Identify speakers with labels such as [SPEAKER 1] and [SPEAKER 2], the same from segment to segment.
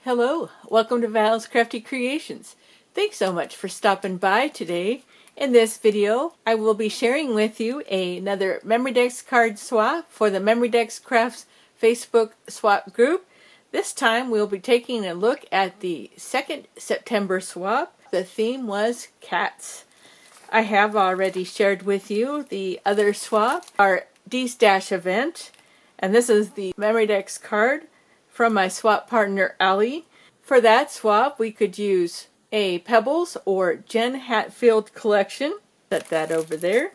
[SPEAKER 1] Hello, welcome to Val's Crafty Creations. Thanks so much for stopping by today. In this video, I will be sharing with you another Memory Decks card swap for the Memory Decks Crafts Facebook swap group. This time we'll be taking a look at the 2nd September swap. The theme was cats. I have already shared with you the other swap, our DeStash Event, and this is the Memory Decks card from my swap partner Allie. For that swap we could use a Pebbles or Jen Hatfield collection. Set that over there.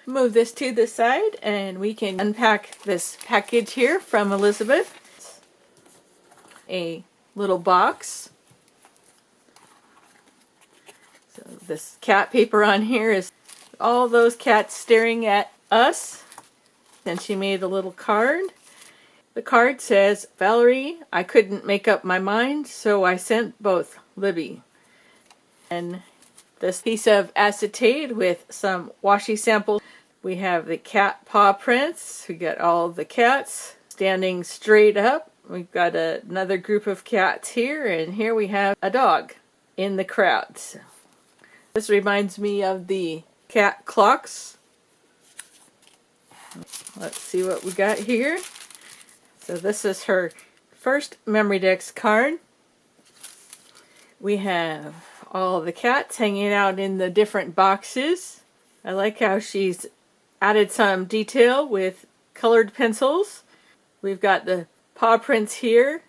[SPEAKER 1] Move this to the side and we can unpack this package here from Elizabeth. A little box. So this cat paper on here is all those cats staring at us. Then she made a little card. The card says, "Valerie, I couldn't make up my mind, so I sent both Libby." And this piece of acetate with some washi samples. We have the cat paw prints. We got all the cats standing straight up. We've got another group of cats here, and here we have a dog in the crowd. This reminds me of the cat clocks. Let's see what we got here. So this is her first Memory Decks card. We have all the cats hanging out in the different boxes. I like how she's added some detail with colored pencils. We've got the paw prints here.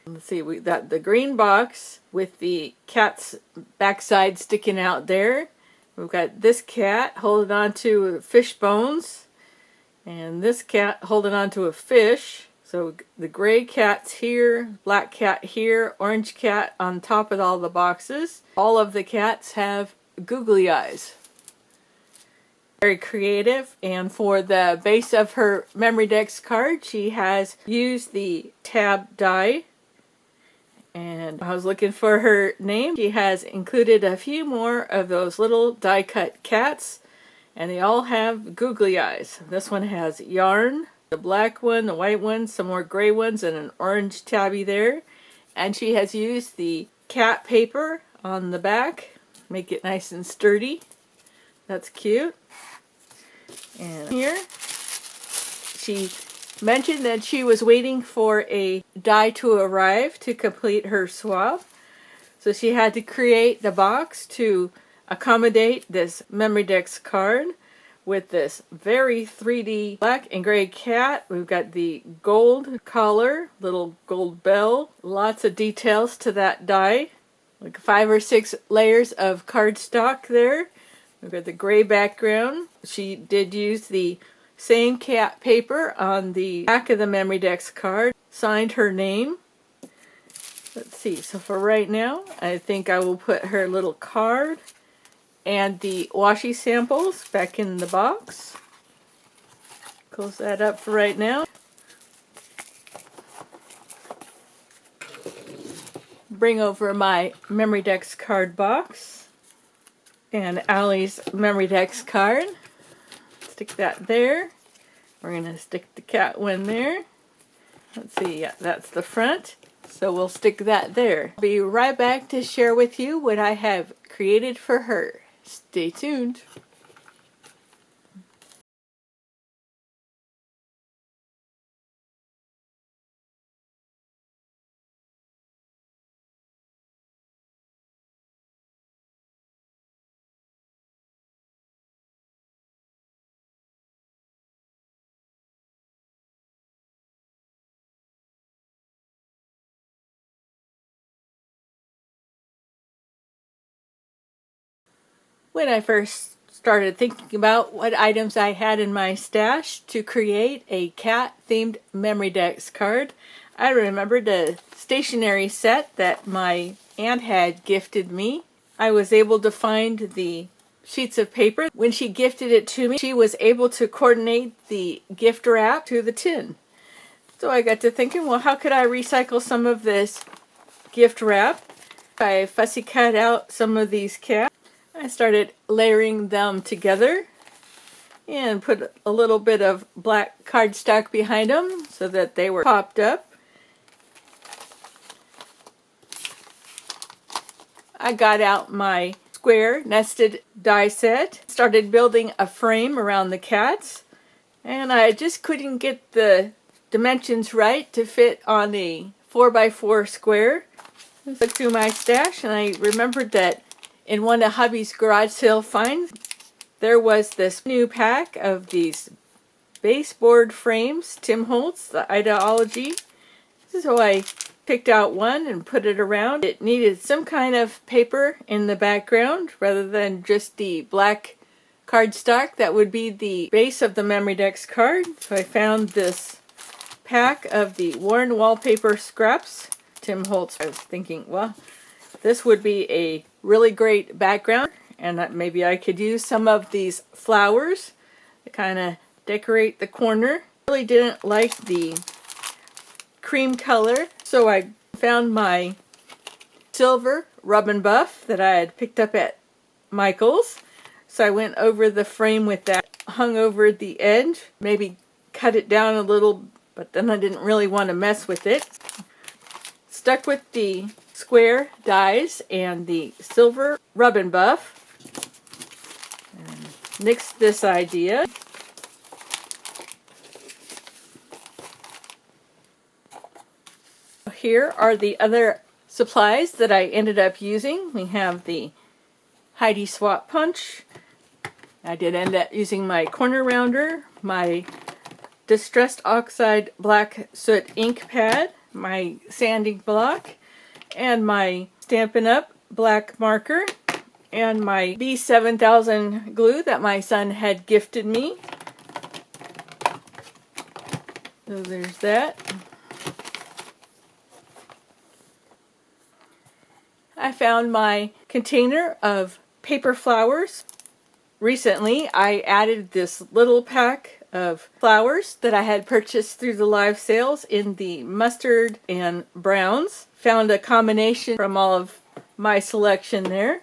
[SPEAKER 1] Let's see, we got the green box with the cat's backside sticking out there. We've got this cat holding on to fish bones, and this cat holding on to a fish. So the gray cat's here, black cat here, orange cat on top of all the boxes. All of the cats have googly eyes. Very creative. And for the base of her Memory Decks card, she has used the tab die. And I was looking for her name. She has included a few more of those little die cut cats, and they all have googly eyes. This one has yarn. The black one, the white one, some more gray ones, and an orange tabby there. And she has used the cat paper on the back. Make it nice and sturdy. That's cute. And here, she mentioned that she was waiting for a die to arrive to complete her swap. So she had to create the box to accommodate this Memory Decks card. With this very 3D black and gray cat. We've got the gold collar, little gold bell, lots of details to that die. Like 5 or 6 layers of cardstock there. We've got the gray background. She did use the same cat paper on the back of the Memory Decks card. Signed her name. Let's see, so for right now, I think I will put her little card and the washi samples back in the box. Close that up for right now. Bring over my Memory Decks card box and Allie's Memory Decks card. Stick that there. We're going to stick the cat one there. Let's see, yeah, that's the front. So we'll stick that there. I'll be right back to share with you what I have created for her. Stay tuned. When I first started thinking about what items I had in my stash to create a cat-themed Memory Decks card, I remembered a stationery set that my aunt had gifted me. I was able to find the sheets of paper. When she gifted it to me, she was able to coordinate the gift wrap to the tin. So I got to thinking, well, how could I recycle some of this gift wrap? I fussy cut out some of these cats. I started layering them together and put a little bit of black cardstock behind them so that they were popped up. I got out my square nested die set, started building a frame around the cats, and I just couldn't get the dimensions right to fit on a 4x4 square. I looked through my stash and I remembered that in one of hubby's garage sale finds there was this new pack of these baseboard frames, Tim Holtz, the ideology. So I picked out one and put it around. It needed some kind of paper in the background rather than just the black cardstock that would be the base of the Memory Decks card. So I found this pack of the worn wallpaper scraps, Tim Holtz. I was thinking, well, this would be a really great background, and that maybe I could use some of these flowers to kind of decorate the corner. Really didn't like the cream color, so I found my silver rub and buff that I had picked up at Michael's. So I went over the frame with that, hung over the edge, maybe cut it down a little, but then I didn't really want to mess with it. Stuck with the square dies and the silver rub and buff. And nixed this idea. Here are the other supplies that I ended up using. We have the Heidi Swap Punch. I did end up using my corner rounder, my Distressed Oxide Black Soot ink pad, my sanding block, and my Stampin' Up! Black marker, and my B7000 glue that my son had gifted me. So there's that. I found my container of paper flowers. Recently, I added this little pack of flowers that I had purchased through the live sales in the mustard and browns. Found a combination from all of my selection there.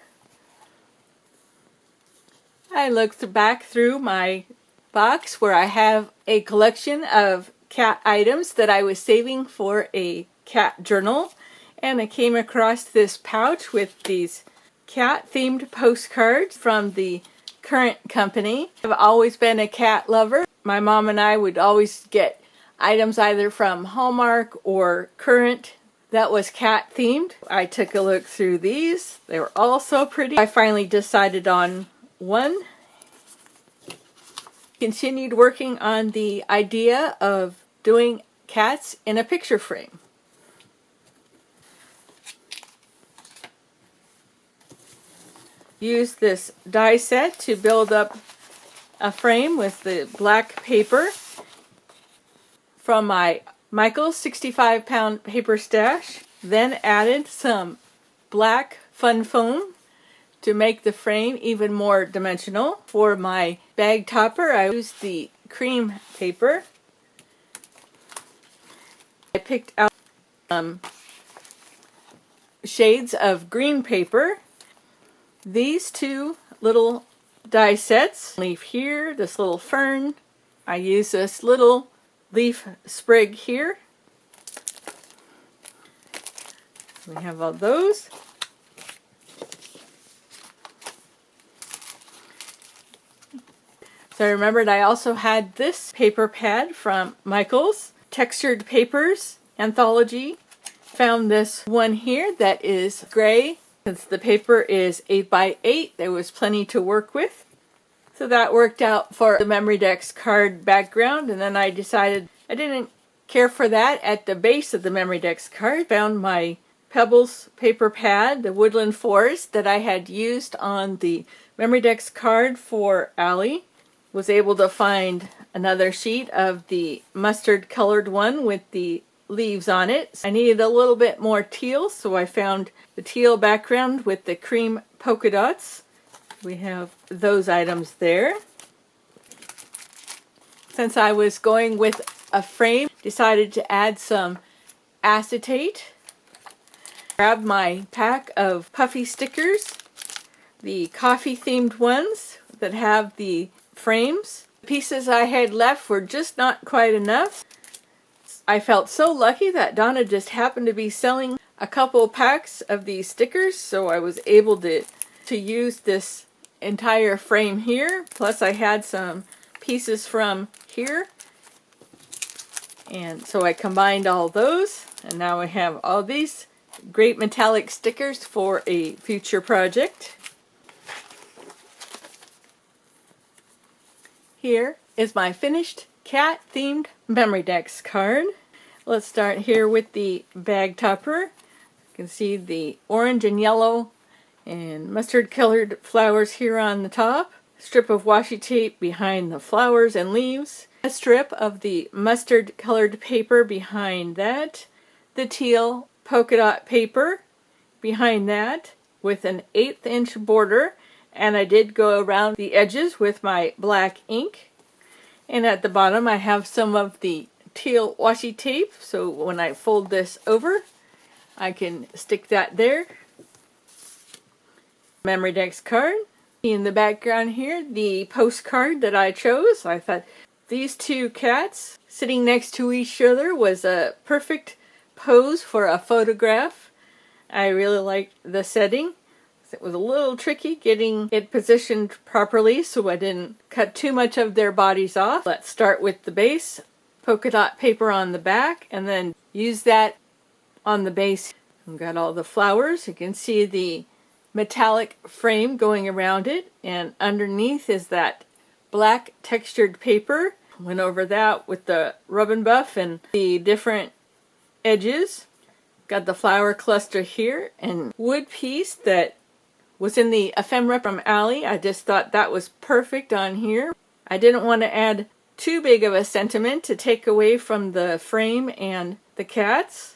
[SPEAKER 1] I looked back through my box where I have a collection of cat items that I was saving for a cat journal. And I came across this pouch with these cat-themed postcards from the current company. I've always been a cat lover. My mom and I would always get items either from Hallmark or Current that was cat-themed. I took a look through these. They were all so pretty. I finally decided on one. Continued working on the idea of doing cats in a picture frame. Use this die set to build up a frame with the black paper from my Michael's 65-pound paper stash. Then added some black fun foam to make the frame even more dimensional. For my bag topper, I used the cream paper. I picked out shades of green paper. These two little die sets, leaf here, this little fern. I use this little leaf sprig here. We have all those. So I remembered I also had this paper pad from Michael's, Textured Papers Anthology. Found this one here that is gray. Since the paper is 8x8, there was plenty to work with. So that worked out for the Memory Decks card background, and then I decided I didn't care for that at the base of the Memory Decks card. Found my Pebbles paper pad, the Woodland Forest, that I had used on the Memory Decks card for Allie. Was able to find another sheet of the mustard colored one with the leaves on it. I needed a little bit more teal, so I found the teal background with the cream polka dots. We have those items there. Since I was going with a frame, decided to add some acetate. Grabbed my pack of puffy stickers, the coffee themed ones that have the frames. The pieces I had left were just not quite enough. I felt so lucky that Donna just happened to be selling a couple packs of these stickers, so I was able to use this entire frame here. Plus I had some pieces from here, and so I combined all those, and now I have all these great metallic stickers for a future project. Here is my finished cat-themed Memory Decks card. Let's start here with the bag topper. You can see the orange and yellow and mustard colored flowers here on the top. A strip of washi tape behind the flowers and leaves. A strip of the mustard colored paper behind that. The teal polka dot paper behind that with an 1/8 inch border, and I did go around the edges with my black ink. And at the bottom I have some of the teal washi tape, so when I fold this over I can stick that there. Memory Decks card. In the background here, the postcard that I chose. I thought these two cats sitting next to each other was a perfect pose for a photograph. I really liked the setting. It was a little tricky getting it positioned properly, so I didn't cut too much of their bodies off. Let's start with the base. Polka dot paper on the back, and then use that on the base. We've got all the flowers. You can see the metallic frame going around it, and underneath is that black textured paper. Went over that with the rub and buff and the different edges. Got the flower cluster here and wood piece that was in the ephemera from Allie. I just thought that was perfect on here. I didn't want to add too big of a sentiment to take away from the frame and the cats.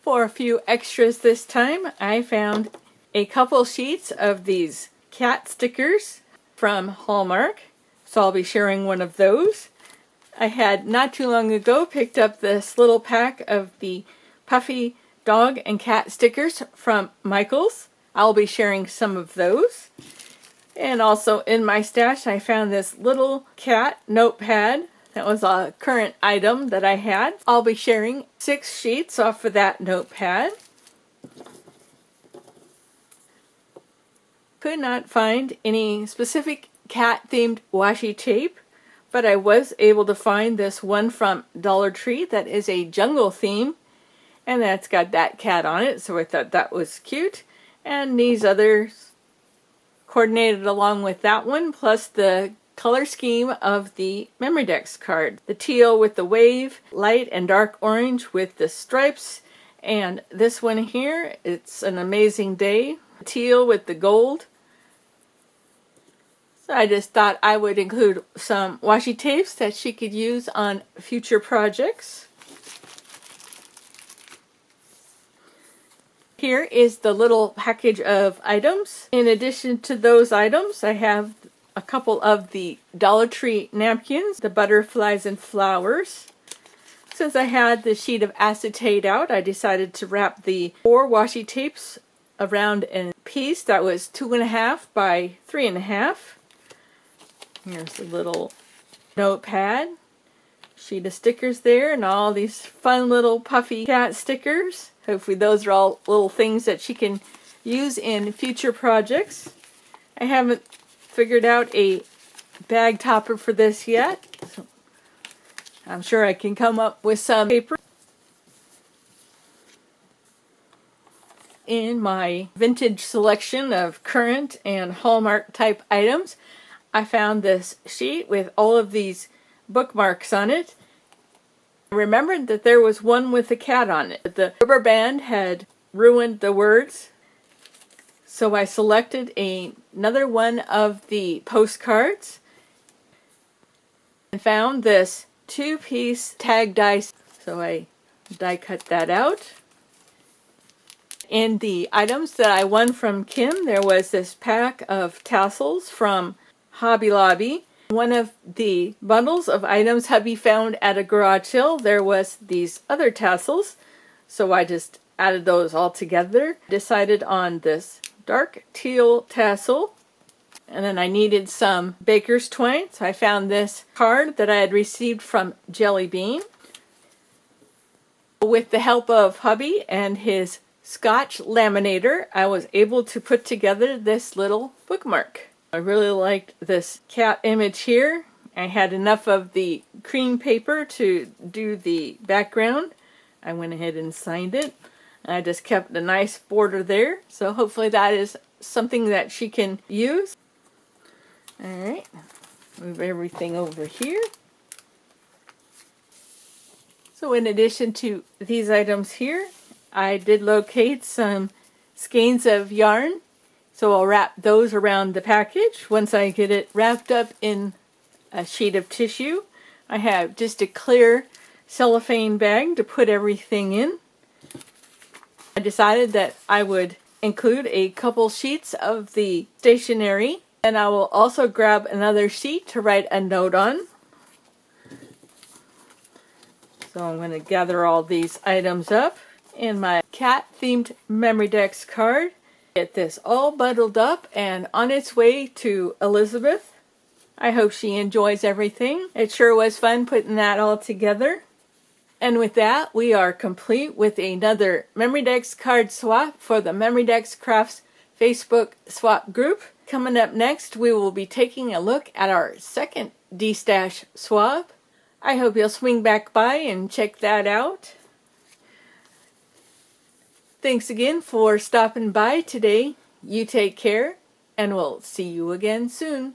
[SPEAKER 1] For a few extras this time, I found a couple sheets of these cat stickers from Hallmark, so I'll be sharing one of those. I had not too long ago picked up this little pack of the puffy dog and cat stickers from Michaels. I'll be sharing some of those. And also in my stash I found this little cat notepad. That was a current item that I had. I'll be sharing 6 sheets off of that notepad. Could not find any specific cat-themed washi tape, but I was able to find this one from Dollar Tree that is a jungle theme, and that's got that cat on it, so I thought that was cute. And these others coordinated along with that one, plus the color scheme of the Memory Decks card. The teal with the wave, light and dark orange with the stripes, and this one here, it's an amazing day. Teal with the gold. So I just thought I would include some washi tapes that she could use on future projects. Here is the little package of items. In addition to those items, I have a couple of the Dollar Tree napkins, the butterflies and flowers. Since I had the sheet of acetate out, I decided to wrap the 4 washi tapes around a piece that was 2.5 by 3.5. Here's the little notepad, sheet of stickers there, and all these fun little puffy cat stickers. Hopefully those are all little things that she can use in future projects. I haven't figured out a bag topper for this yet, so I'm sure I can come up with some paper. In my vintage selection of current and Hallmark type items, I found this sheet with all of these bookmarks on it. I remembered that there was one with a cat on it. The rubber band had ruined the words, so I selected another one of the postcards and found this 2-piece tag die. So I die cut that out. In the items that I won from Kim, there was this pack of tassels from Hobby Lobby. One of the bundles of items hubby found at a garage sale, there was these other tassels, so I just added those all together. Decided on this dark teal tassel, And then I needed some baker's twine, so I found this card that I had received from Jelly Bean. With the help of hubby and his Scotch laminator, I was able to put together this little bookmark. I really liked this cat image here. I had enough of the cream paper to do the background. I went ahead and signed it. I just kept a nice border there, so hopefully that is something that she can use. Alright, move everything over here. So in addition to these items here, I did locate some skeins of yarn. So I'll wrap those around the package. Once I get it wrapped up in a sheet of tissue, I have just a clear cellophane bag to put everything in. I decided that I would include a couple sheets of the stationery, and I will also grab another sheet to write a note on. So I'm going to gather all these items up in my cat-themed Memory Decks card. Get this all bundled up and on its way to Elizabeth. I hope she enjoys everything. It sure was fun putting that all together. And with that, we are complete with another Memory Decks card swap for the Memory Decks Crafts Facebook swap group. Coming up next, we will be taking a look at our second DeStash swap. I hope you'll swing back by and check that out. Thanks again for stopping by today. You take care, and we'll see you again soon.